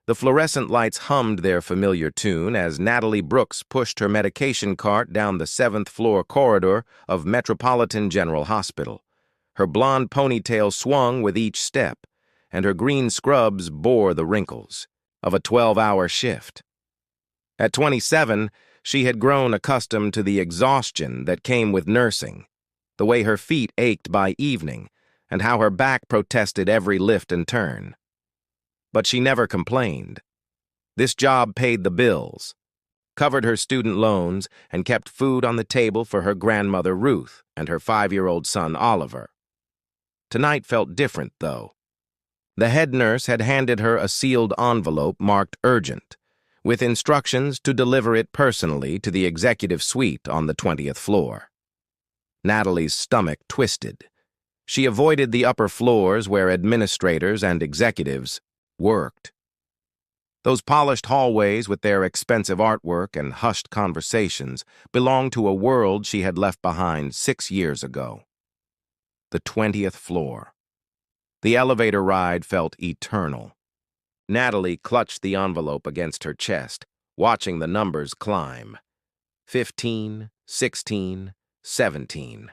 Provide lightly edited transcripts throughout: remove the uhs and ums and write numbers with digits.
The fluorescent lights hummed their familiar tune as Natalie Brooks pushed her medication cart down the 7th-floor corridor of Metropolitan General Hospital. Her blonde ponytail swung with each step, and her green scrubs bore the wrinkles of a 12-hour shift. At 27, she had grown accustomed to the exhaustion that came with nursing, the way her feet ached by evening, and how her back protested every lift and turn. But she never complained. This job paid the bills, covered her student loans, and kept food on the table for her grandmother Ruth and her 5-year-old son Oliver. Tonight felt different, though. The head nurse had handed her a sealed envelope marked urgent, with instructions to deliver it personally to the executive suite on the 20th floor. Natalie's stomach twisted. She avoided the upper floors where administrators and executives worked. Those polished hallways with their expensive artwork and hushed conversations belonged to a world she had left behind 6 years ago. The 20th floor. The elevator ride felt eternal. Natalie clutched the envelope against her chest, watching the numbers climb. 15, 16, 17.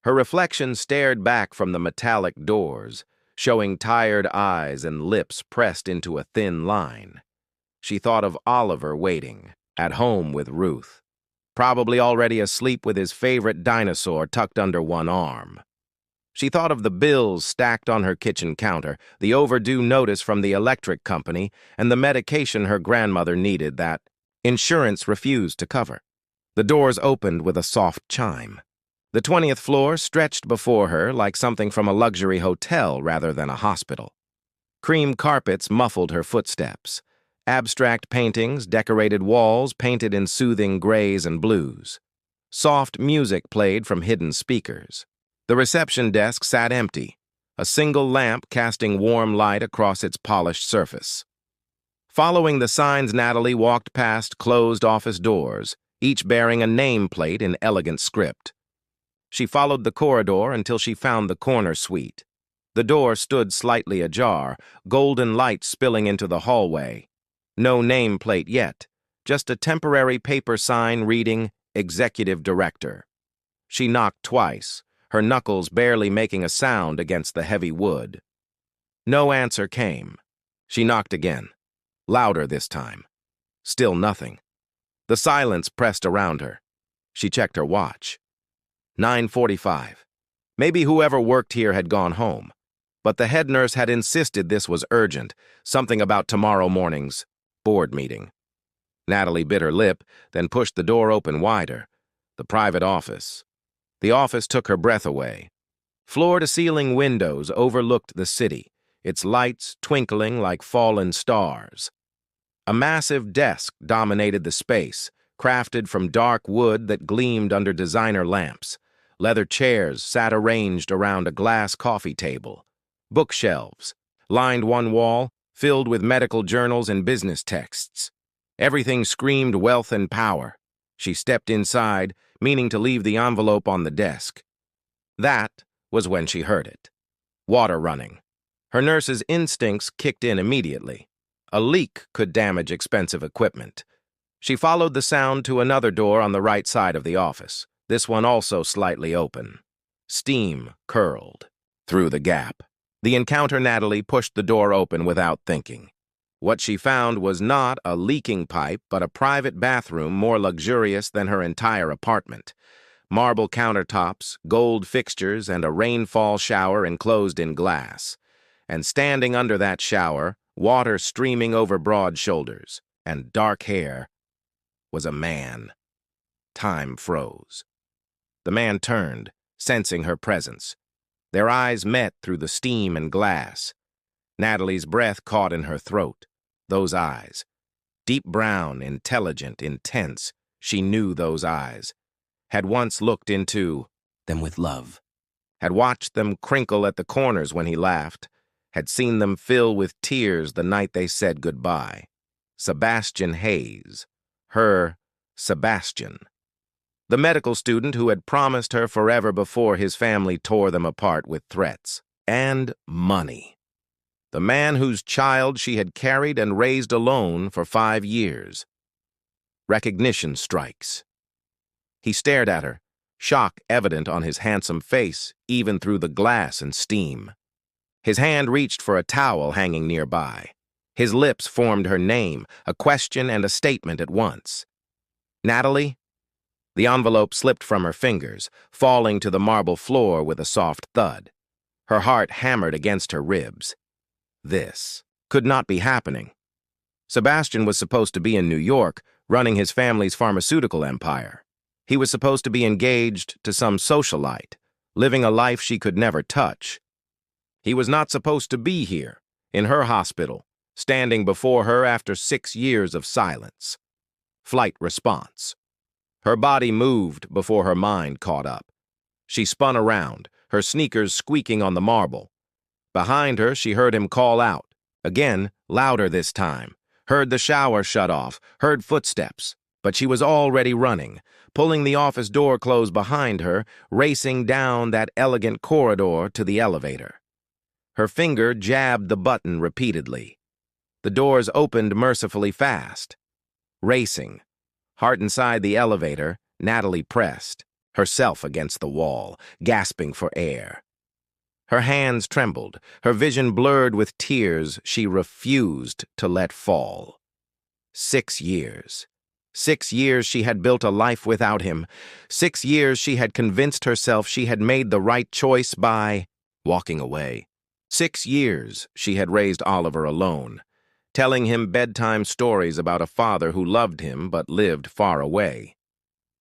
Her reflection stared back from the metallic doors, showing tired eyes and lips pressed into a thin line. She thought of Oliver waiting, at home with Ruth, probably already asleep with his favorite dinosaur tucked under one arm. She thought of the bills stacked on her kitchen counter, the overdue notice from the electric company, and the medication her grandmother needed that insurance refused to cover. The doors opened with a soft chime. The 20th floor stretched before her like something from a luxury hotel rather than a hospital. Cream carpets muffled her footsteps. Abstract paintings decorated walls painted in soothing grays and blues. Soft music played from hidden speakers. The reception desk sat empty, a single lamp casting warm light across its polished surface. Following the signs, Natalie walked past closed office doors, each bearing a nameplate in elegant script. She followed the corridor until she found the corner suite. The door stood slightly ajar, golden light spilling into the hallway. No nameplate yet, just a temporary paper sign reading Executive Director. She knocked twice, her knuckles barely making a sound against the heavy wood. No answer came. She knocked again, louder this time. Still nothing. The silence pressed around her. She checked her watch. 9:45. Maybe whoever worked here had gone home, but the head nurse had insisted this was urgent, something about tomorrow morning's board meeting. Natalie bit her lip, then pushed the door open wider. The private office. The office took her breath away. Floor-to-ceiling windows overlooked the city, its lights twinkling like fallen stars. A massive desk dominated the space, crafted from dark wood that gleamed under designer lamps. Leather chairs sat arranged around a glass coffee table. Bookshelves lined one wall, filled with medical journals and business texts. Everything screamed wealth and power. She stepped inside, meaning to leave the envelope on the desk. That was when she heard it. Water running. Her nurse's instincts kicked in immediately. A leak could damage expensive equipment. She followed the sound to another door on the right side of the office, this one also slightly open. Steam curled through the gap. The encounter Natalie pushed the door open without thinking. What she found was not a leaking pipe, but a private bathroom more luxurious than her entire apartment. Marble countertops, gold fixtures, and a rainfall shower enclosed in glass. And standing under that shower, water streaming over broad shoulders, and dark hair, was a man. Time froze. The man turned, sensing her presence. Their eyes met through the steam and glass. Natalie's breath caught in her throat. Those eyes. Deep brown, intelligent, intense. She knew those eyes. Had once looked into them with love. Had watched them crinkle at the corners when he laughed. Had seen them fill with tears the night they said goodbye. Sebastian Hayes. Her Sebastian. The medical student who had promised her forever before his family tore them apart with threats. And money. The man whose child she had carried and raised alone for 5 years. Recognition strikes. He stared at her, shock evident on his handsome face, even through the glass and steam. His hand reached for a towel hanging nearby. His lips formed her name, a question and a statement at once. Natalie? The envelope slipped from her fingers, falling to the marble floor with a soft thud. Her heart hammered against her ribs. This could not be happening. Sebastian was supposed to be in New York, running his family's pharmaceutical empire. He was supposed to be engaged to some socialite, living a life she could never touch. He was not supposed to be here, in her hospital, standing before her after 6 years of silence. Flight response. Her body moved before her mind caught up. She spun around, her sneakers squeaking on the marble. Behind her, she heard him call out. Again, louder this time. Heard the shower shut off, heard footsteps. But she was already running, pulling the office door closed behind her, racing down that elegant corridor to the elevator. Her finger jabbed the button repeatedly. The doors opened mercifully fast. Racing. Heart inside the elevator, Natalie pressed, herself against the wall, gasping for air. Her hands trembled, her vision blurred with tears she refused to let fall. 6 years. 6 years she had built a life without him. 6 years she had convinced herself she had made the right choice by walking away. 6 years she had raised Oliver alone, telling him bedtime stories about a father who loved him but lived far away.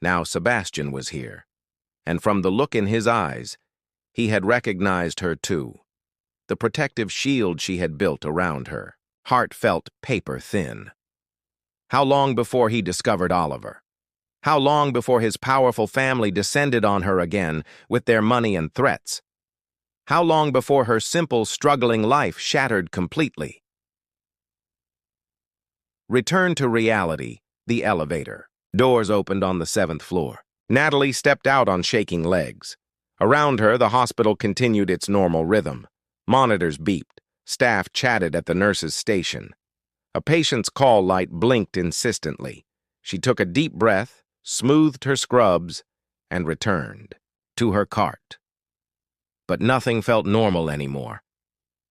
Now Sebastian was here, and from the look in his eyes, he had recognized her too. The protective shield she had built around her, heart felt paper thin. How long before he discovered Oliver? How long before his powerful family descended on her again with their money and threats? How long before her simple, struggling life shattered completely? Return to reality, the elevator. Doors opened on the 7th floor. Natalie stepped out on shaking legs. Around her, the hospital continued its normal rhythm. Monitors beeped. Staff chatted at the nurse's station. A patient's call light blinked insistently. She took a deep breath, smoothed her scrubs, and returned to her cart. But nothing felt normal anymore.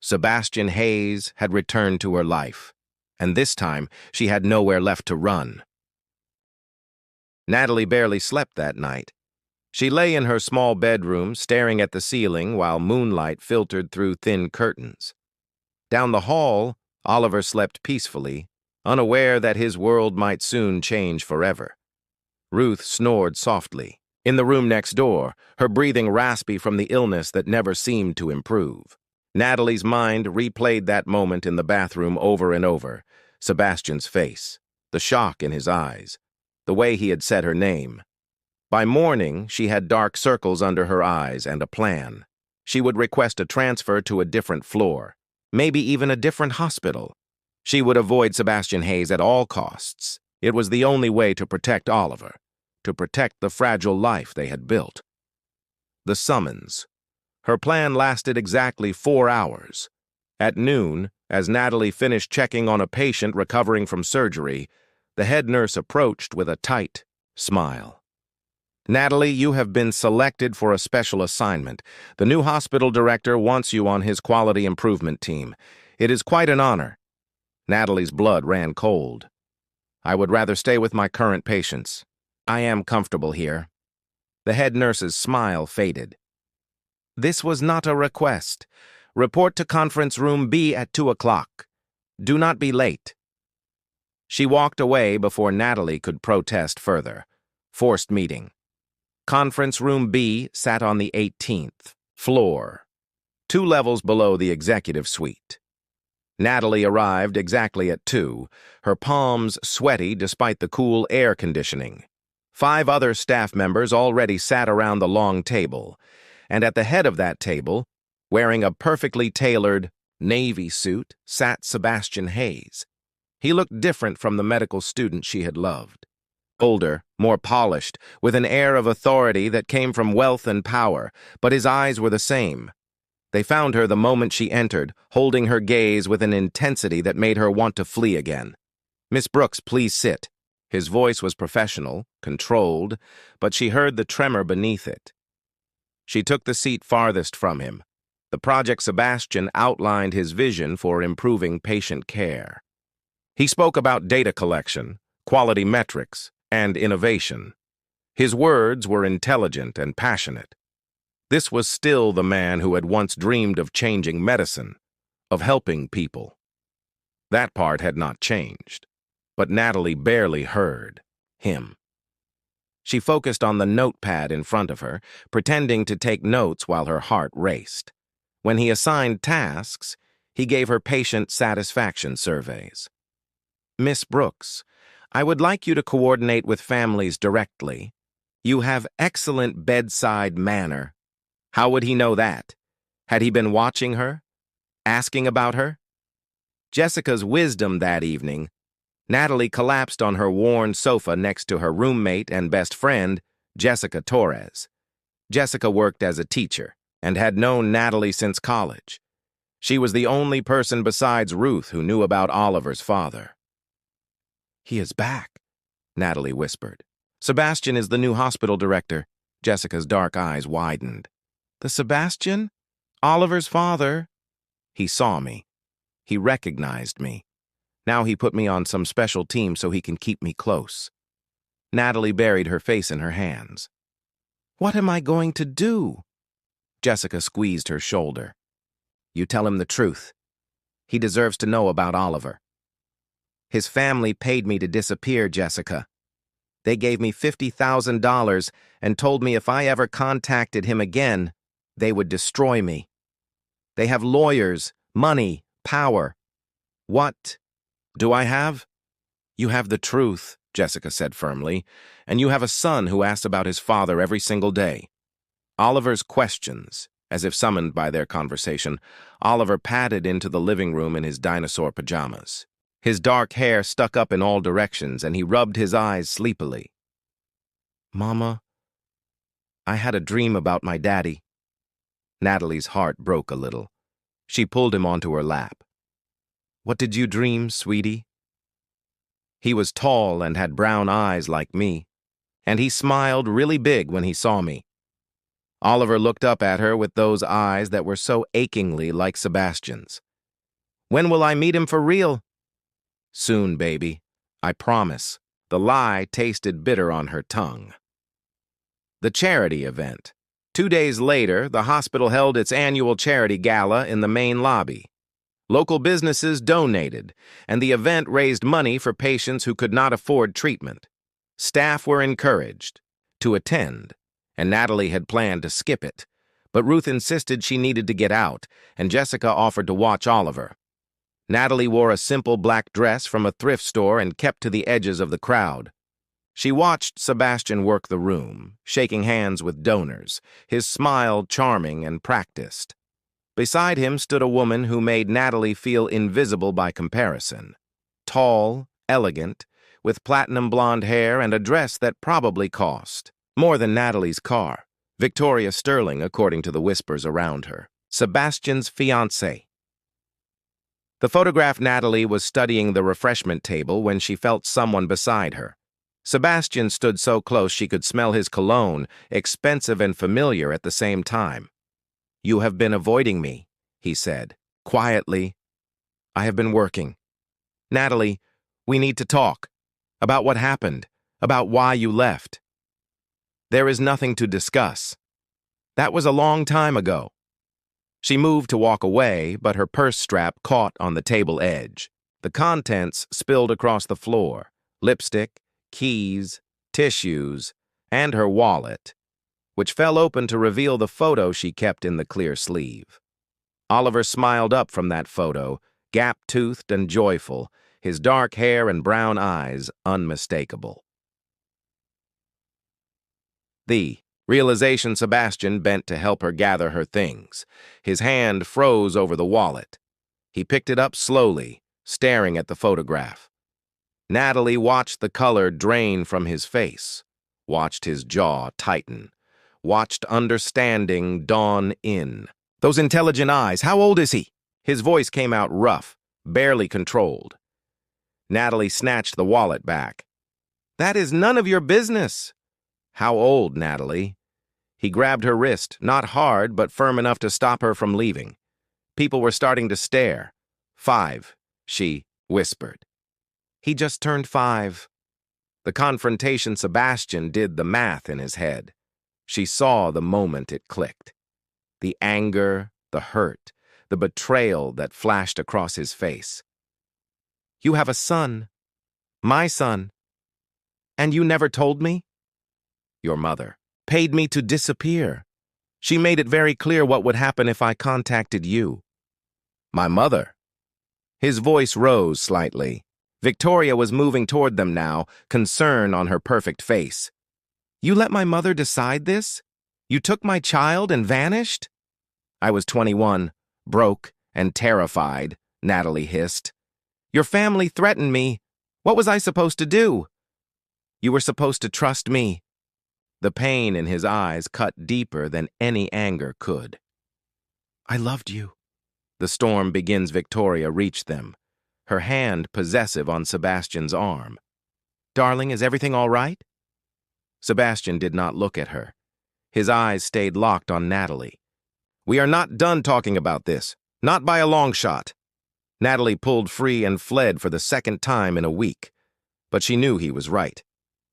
Sebastian Hayes had returned to her life, and this time she had nowhere left to run. Natalie barely slept that night. She lay in her small bedroom, staring at the ceiling while moonlight filtered through thin curtains. Down the hall, Oliver slept peacefully, unaware that his world might soon change forever. Ruth snored softly. In the room next door, her breathing raspy from the illness that never seemed to improve. Natalie's mind replayed that moment in the bathroom over and over. Sebastian's face, the shock in his eyes, the way he had said her name. By morning, she had dark circles under her eyes and a plan. She would request a transfer to a different floor, maybe even a different hospital. She would avoid Sebastian Hayes at all costs. It was the only way to protect Oliver, to protect the fragile life they had built. The summons. Her plan lasted exactly 4 hours. At noon, as Natalie finished checking on a patient recovering from surgery, the head nurse approached with a tight smile. Natalie, you have been selected for a special assignment. The new hospital director wants you on his quality improvement team. It is quite an honor. Natalie's blood ran cold. I would rather stay with my current patients. I am comfortable here. The head nurse's smile faded. This was not a request. Report to conference room B at 2 o'clock. Do not be late. She walked away before Natalie could protest further. Forced meeting. Conference room B sat on the 18th floor, 2 levels below the executive suite. Natalie arrived exactly at 2, her palms sweaty despite the cool air conditioning. 5 other staff members already sat around the long table, and at the head of that table, wearing a perfectly tailored navy suit, sat Sebastian Hayes. He looked different from the medical student she had loved. Older, more polished, with an air of authority that came from wealth and power, but his eyes were the same. They found her the moment she entered, holding her gaze with an intensity that made her want to flee again. "Miss Brooks, please sit." His voice was professional, controlled, but she heard the tremor beneath it. She took the seat farthest from him. The Project Sebastian outlined his vision for improving patient care. He spoke about data collection, quality metrics, and innovation. His words were intelligent and passionate. This was still the man who had once dreamed of changing medicine, of helping people. That part had not changed, but Natalie barely heard him. She focused on the notepad in front of her, pretending to take notes while her heart raced. When he assigned tasks, he gave her patient satisfaction surveys. "Miss Brooks, I would like you to coordinate with families directly. You have excellent bedside manner." How would he know that? Had he been watching her? Asking about her? Jessica's wisdom that evening. Natalie collapsed on her worn sofa next to her roommate and best friend, Jessica Torres. Jessica worked as a teacher and had known Natalie since college. She was the only person besides Ruth who knew about Oliver's father. "He is back," Natalie whispered. "Sebastian is the new hospital director." Jessica's dark eyes widened. "The Sebastian? Oliver's father?" "He saw me. He recognized me. Now he put me on some special team so he can keep me close." Natalie buried her face in her hands. "What am I going to do?" Jessica squeezed her shoulder. "You tell him the truth. He deserves to know about Oliver." "His family paid me to disappear, Jessica. They gave me $50,000 and told me if I ever contacted him again, they would destroy me. They have lawyers, money, power. What do I have?" "You have the truth," Jessica said firmly, "and you have a son who asks about his father every single day." Oliver's questions, as if summoned by their conversation, Oliver padded into the living room in his dinosaur pajamas. His dark hair stuck up in all directions, and he rubbed his eyes sleepily. "Mama, I had a dream about my daddy." Natalie's heart broke a little. She pulled him onto her lap. "What did you dream, sweetie?" "He was tall and had brown eyes like me, and he smiled really big when he saw me." Oliver looked up at her with those eyes that were so achingly like Sebastian's. "When will I meet him for real?" "Soon, baby. I promise." The lie tasted bitter on her tongue. The charity event. 2 days later, the hospital held its annual charity gala in the main lobby. Local businesses donated, and the event raised money for patients who could not afford treatment. Staff were encouraged to attend, and Natalie had planned to skip it. But Ruth insisted she needed to get out, and Jessica offered to watch Oliver. Natalie wore a simple black dress from a thrift store and kept to the edges of the crowd. She watched Sebastian work the room, shaking hands with donors, his smile charming and practiced. Beside him stood a woman who made Natalie feel invisible by comparison. Tall, elegant, with platinum blonde hair and a dress that probably cost more than Natalie's car. Victoria Sterling, according to the whispers around her. Sebastian's fiancée. The photographed Natalie was studying the refreshment table when she felt someone beside her. Sebastian stood so close she could smell his cologne, expensive and familiar at the same time. "You have been avoiding me," he said, quietly. "I have been working." "Natalie, we need to talk. About what happened. About why you left." "There is nothing to discuss. That was a long time ago." She moved to walk away, but her purse strap caught on the table edge. The contents spilled across the floor: lipstick, keys, tissues, and her wallet, which fell open to reveal the photo she kept in the clear sleeve. Oliver smiled up from that photo, gap-toothed and joyful, his dark hair and brown eyes unmistakable. The realization Sebastian bent to help her gather her things. His hand froze over the wallet. He picked it up slowly, staring at the photograph. Natalie watched the color drain from his face, watched his jaw tighten, watched understanding dawn in. Those intelligent eyes, how old is he? His voice came out rough, barely controlled. Natalie snatched the wallet back. That is none of your business. How old, Natalie? He grabbed her wrist, not hard, but firm enough to stop her from leaving. People were starting to stare. 5, she whispered. He just turned 5. The confrontation Sebastian did the math in his head. She saw the moment it clicked. The anger, the hurt, the betrayal that flashed across his face. You have a son. My son. And you never told me? Your mother paid me to disappear. She made it very clear what would happen if I contacted you. My mother. His voice rose slightly. Victoria was moving toward them now, concern on her perfect face. You let my mother decide this? You took my child and vanished? I was 21, broke and terrified, Natalie hissed. Your family threatened me. What was I supposed to do? You were supposed to trust me. The pain in his eyes cut deeper than any anger could. I loved you. The storm begins. Victoria reached them, her hand possessive on Sebastian's arm. Darling, is everything all right? Sebastian did not look at her. His eyes stayed locked on Natalie. We are not done talking about this, not by a long shot. Natalie pulled free and fled for the second time in a week. But she knew he was right.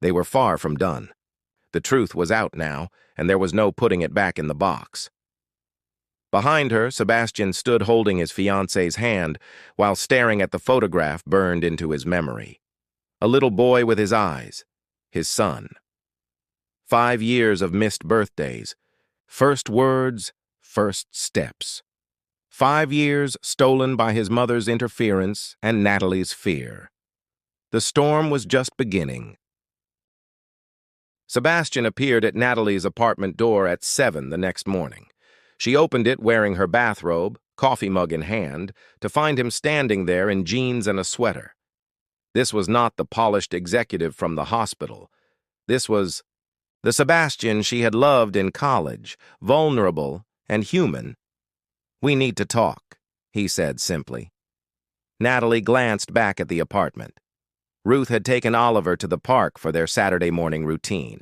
They were far from done. The truth was out now, and there was no putting it back in the box. Behind her, Sebastian stood holding his fiancée's hand while staring at the photograph burned into his memory. A little boy with his eyes, his son. 5 years of missed birthdays, first words, first steps. 5 years stolen by his mother's interference and Natalie's fear. The storm was just beginning. Sebastian appeared at Natalie's apartment door at 7 the next morning. She opened it wearing her bathrobe, coffee mug in hand, to find him standing there in jeans and a sweater. This was not the polished executive from the hospital. This was the Sebastian she had loved in college, vulnerable and human. We need to talk, he said simply. Natalie glanced back at the apartment. Ruth had taken Oliver to the park for their Saturday morning routine.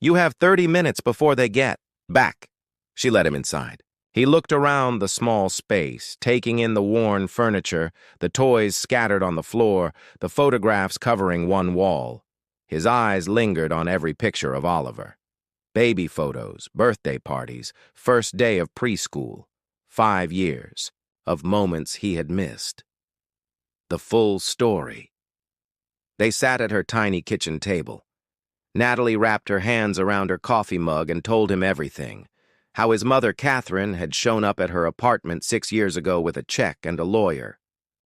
You have 30 minutes before they get back. She let him inside. He looked around the small space, taking in the worn furniture, the toys scattered on the floor, the photographs covering one wall. His eyes lingered on every picture of Oliver. Baby photos, birthday parties, first day of preschool. 5 years of moments he had missed. The full story. They sat at her tiny kitchen table. Natalie wrapped her hands around her coffee mug and told him everything. How his mother, Catherine, had shown up at her apartment 6 years ago with a check and a lawyer.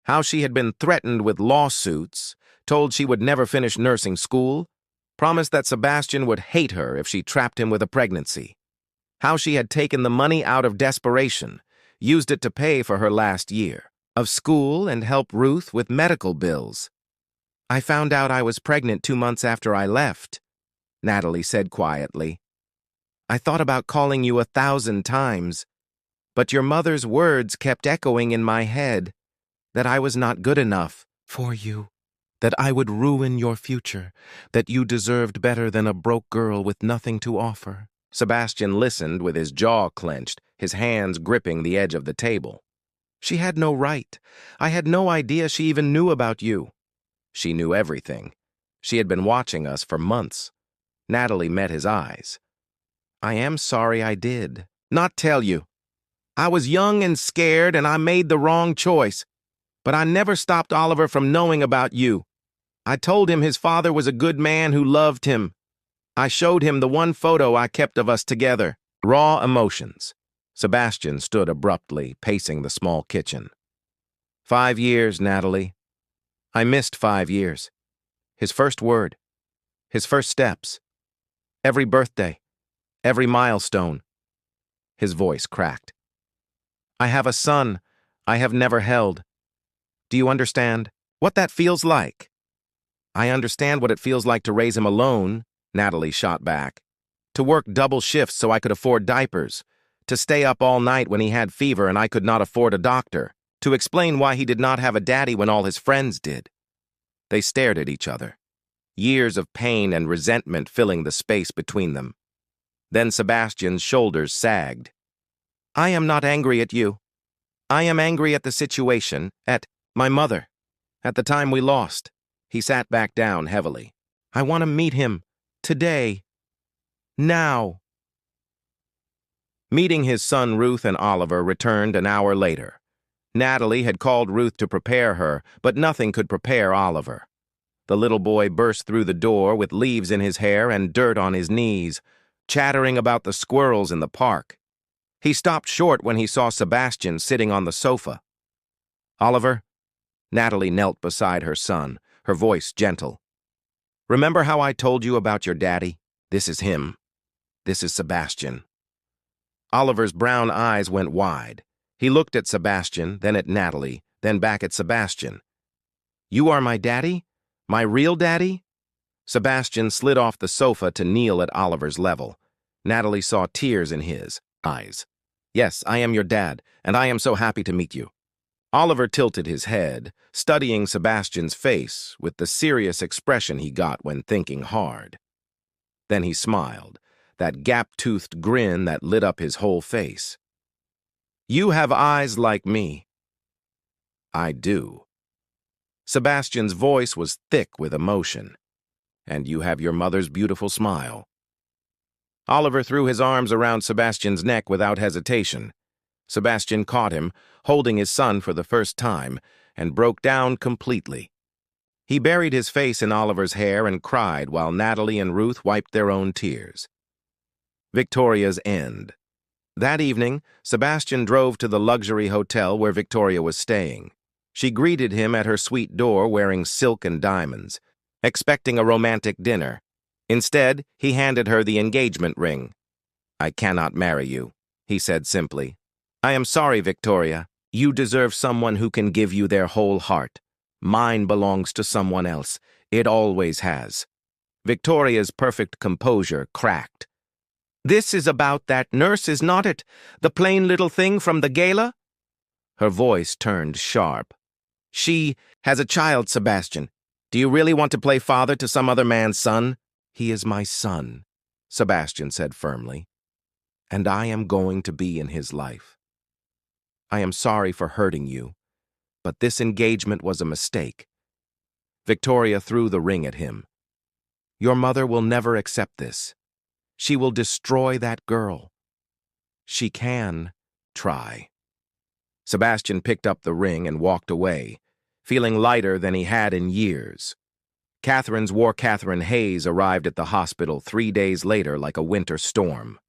How she had been threatened with lawsuits, told she would never finish nursing school, promised that Sebastian would hate her if she trapped him with a pregnancy. How she had taken the money out of desperation, used it to pay for her last year of school and help Ruth with medical bills. I found out I was pregnant 2 months after I left, Natalie said quietly. I thought about calling you 1,000 times, but your mother's words kept echoing in my head, that I was not good enough for you, that I would ruin your future, that you deserved better than a broke girl with nothing to offer. Sebastian listened with his jaw clenched, his hands gripping the edge of the table. She had no right. I had no idea she even knew about you. She knew everything. She had been watching us for months. Natalie met his eyes. I am sorry I did not tell you. I was young and scared and I made the wrong choice. But I never stopped Oliver from knowing about you. I told him his father was a good man who loved him. I showed him the one photo I kept of us together. Raw emotions. Sebastian stood abruptly, pacing the small kitchen. 5 years, Natalie. I missed 5 years. His first word. His first steps. Every birthday. Every milestone. His voice cracked. I have a son I have never held. Do you understand what that feels like? I understand what it feels like to raise him alone, Natalie shot back. To work double shifts so I could afford diapers. to stay up all night when he had fever and I could not afford a doctor, to explain why he did not have a daddy when all his friends did. They stared at each other, years of pain and resentment filling the space between them. Then Sebastian's shoulders sagged. I am not angry at you. I am angry at the situation, at my mother, at the time we lost. He sat back down heavily. I want to meet him. Today. Now. Meeting his son Ruth and Oliver returned an hour later. Natalie had called Ruth to prepare her, but nothing could prepare Oliver. The little boy burst through the door with leaves in his hair and dirt on his knees, chattering about the squirrels in the park. He stopped short when he saw Sebastian sitting on the sofa. Oliver? Natalie knelt beside her son, her voice gentle. Remember how I told you about your daddy? This is him. This is Sebastian. Oliver's brown eyes went wide. He looked at Sebastian, then at Natalie, then back at Sebastian. You are my daddy? My real daddy? Sebastian slid off the sofa to kneel at Oliver's level. Natalie saw tears in his eyes. Yes, I am your dad, and I am so happy to meet you. Oliver tilted his head, studying Sebastian's face with the serious expression he got when thinking hard. Then he smiled, that gap-toothed grin that lit up his whole face. You have eyes like me. I do. Sebastian's voice was thick with emotion. And you have your mother's beautiful smile. Oliver threw his arms around Sebastian's neck without hesitation. Sebastian caught him, holding his son for the first time, and broke down completely. He buried his face in Oliver's hair and cried while Natalie and Ruth wiped their own tears. Victoria's end. That evening, Sebastian drove to the luxury hotel where Victoria was staying. She greeted him at her suite door wearing silk and diamonds, expecting a romantic dinner. Instead, he handed her the engagement ring. I cannot marry you, he said simply. I am sorry, Victoria. You deserve someone who can give you their whole heart. Mine belongs to someone else. It always has. Victoria's perfect composure cracked. This is about that nurse, is not it? The plain little thing from the gala? Her voice turned sharp. She has a child, Sebastian. Do you really want to play father to some other man's son? He is my son, Sebastian said firmly. And I am going to be in his life. I am sorry for hurting you, but this engagement was a mistake. Victoria threw the ring at him. Your mother will never accept this. She will destroy that girl. She can try. Sebastian picked up the ring and walked away, feeling lighter than he had in years. Catherine's Catherine Hayes arrived at the hospital 3 days later like a winter storm.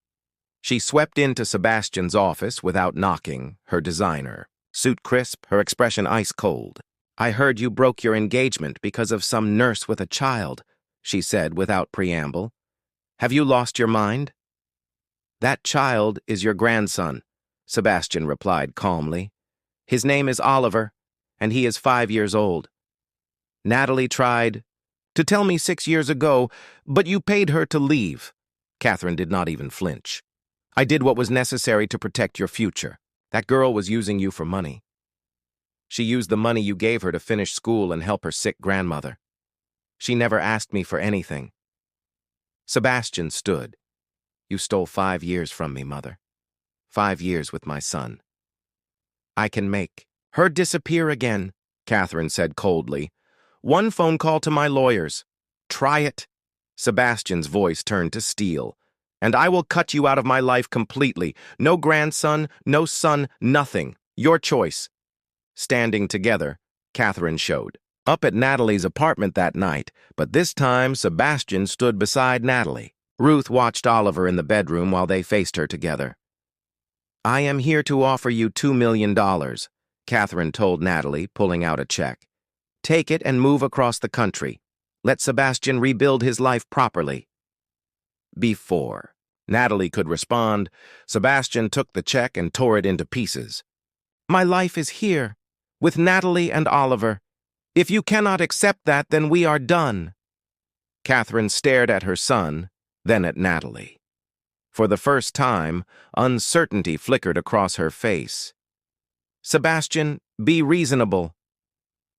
She swept into Sebastian's office without knocking, her designer. Suit crisp, her expression ice cold. I heard you broke your engagement because of some nurse with a child, she said without preamble. Have you lost your mind? That child is your grandson, Sebastian replied calmly. His name is Oliver, and he is 5 years old. Natalie tried to tell me 6 years ago, but you paid her to leave. Catherine did not even flinch. I did what was necessary to protect your future. That girl was using you for money. She used the money you gave her to finish school and help her sick grandmother. She never asked me for anything. Sebastian stood. You stole 5 years from me, Mother. 5 years with my son. I can make her disappear again, Catherine said coldly. One phone call to my lawyers. Try it. Sebastian's voice turned to steel. And I will cut you out of my life completely. No grandson, no son, nothing. Your choice. Standing together, Catherine showed up at Natalie's apartment that night, but this time Sebastian stood beside Natalie. Ruth watched Oliver in the bedroom while they faced her together. I am here to offer you $2 million, Catherine told Natalie, pulling out a check. Take it and move across the country. Let Sebastian rebuild his life properly. Before Natalie could respond, Sebastian took the check and tore it into pieces. My life is here, with Natalie and Oliver. If you cannot accept that, then we are done. Catherine stared at her son, then at Natalie. For the first time, uncertainty flickered across her face. "Sebastian, be reasonable."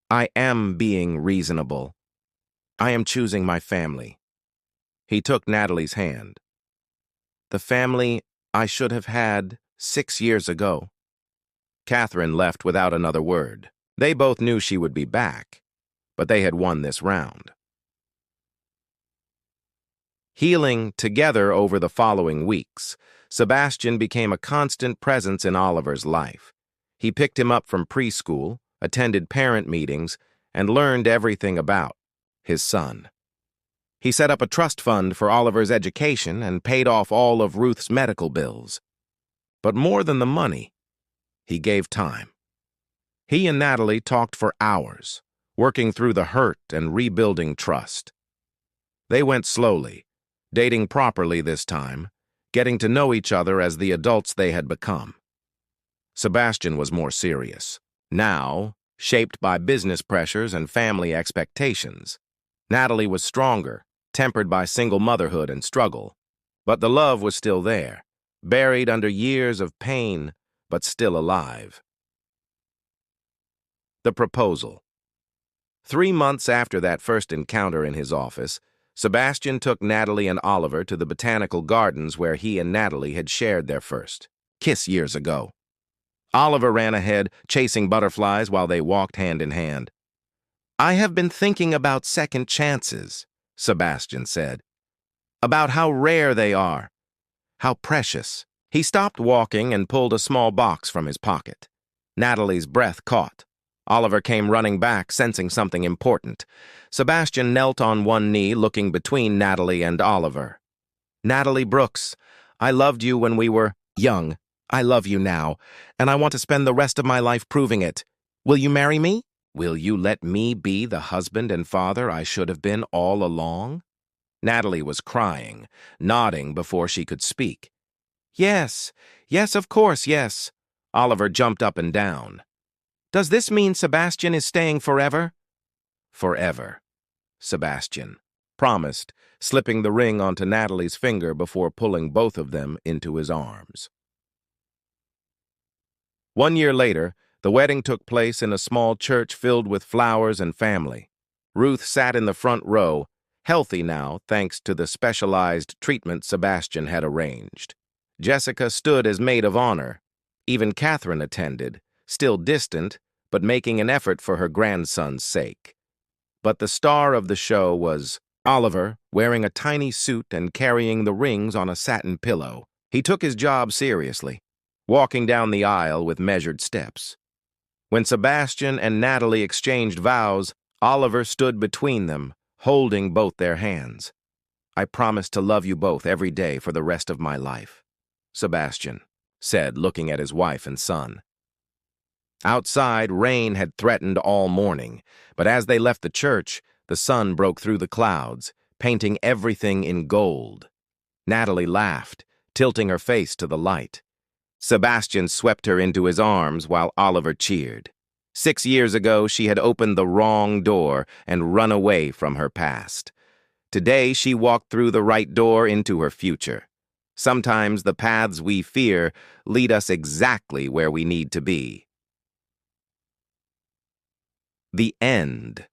"I am being reasonable. I am choosing my family." He took Natalie's hand. "The family I should have had 6 years ago." Catherine left without another word. They both knew she would be back, but they had won this round. Healing together over the following weeks, Sebastian became a constant presence in Oliver's life. He picked him up from preschool, attended parent meetings, and learned everything about his son. He set up a trust fund for Oliver's education and paid off all of Ruth's medical bills. But more than the money, he gave time. He and Natalie talked for hours, working through the hurt and rebuilding trust. They went slowly, dating properly this time, getting to know each other as the adults they had become. Sebastian was more serious, now shaped by business pressures and family expectations. Natalie was stronger, tempered by single motherhood and struggle. But the love was still there, buried under years of pain, but still alive. The proposal. 3 months after that first encounter in his office, Sebastian took Natalie and Oliver to the botanical gardens where he and Natalie had shared their first kiss years ago. Oliver ran ahead, chasing butterflies while they walked hand in hand. "I have been thinking about second chances," Sebastian said. "About how rare they are, how precious." He stopped walking and pulled a small box from his pocket. Natalie's breath caught. Oliver came running back, sensing something important. Sebastian knelt on one knee, looking between Natalie and Oliver. "Natalie Brooks, I loved you when we were young. I love you now, and I want to spend the rest of my life proving it. Will you marry me? Will you let me be the husband and father I should have been all along?" Natalie was crying, nodding before she could speak. "Yes, yes, of course, yes." Oliver jumped up and down. "Does this mean Sebastian is staying forever?" "Forever," Sebastian promised, slipping the ring onto Natalie's finger before pulling both of them into his arms. 1 year later, the wedding took place in a small church filled with flowers and family. Ruth sat in the front row, healthy now thanks to the specialized treatment Sebastian had arranged. Jessica stood as maid of honor. Even Catherine attended, still distant, but making an effort for her grandson's sake. But the star of the show was Oliver, wearing a tiny suit and carrying the rings on a satin pillow. He took his job seriously, walking down the aisle with measured steps. When Sebastian and Natalie exchanged vows, Oliver stood between them, holding both their hands. "I promise to love you both every day for the rest of my life," Sebastian said, looking at his wife and son. Outside, rain had threatened all morning, but as they left the church, the sun broke through the clouds, painting everything in gold. Natalie laughed, tilting her face to the light. Sebastian swept her into his arms while Oliver cheered. 6 years ago, she had opened the wrong door and run away from her past. Today, she walked through the right door into her future. Sometimes the paths we fear lead us exactly where we need to be. The end.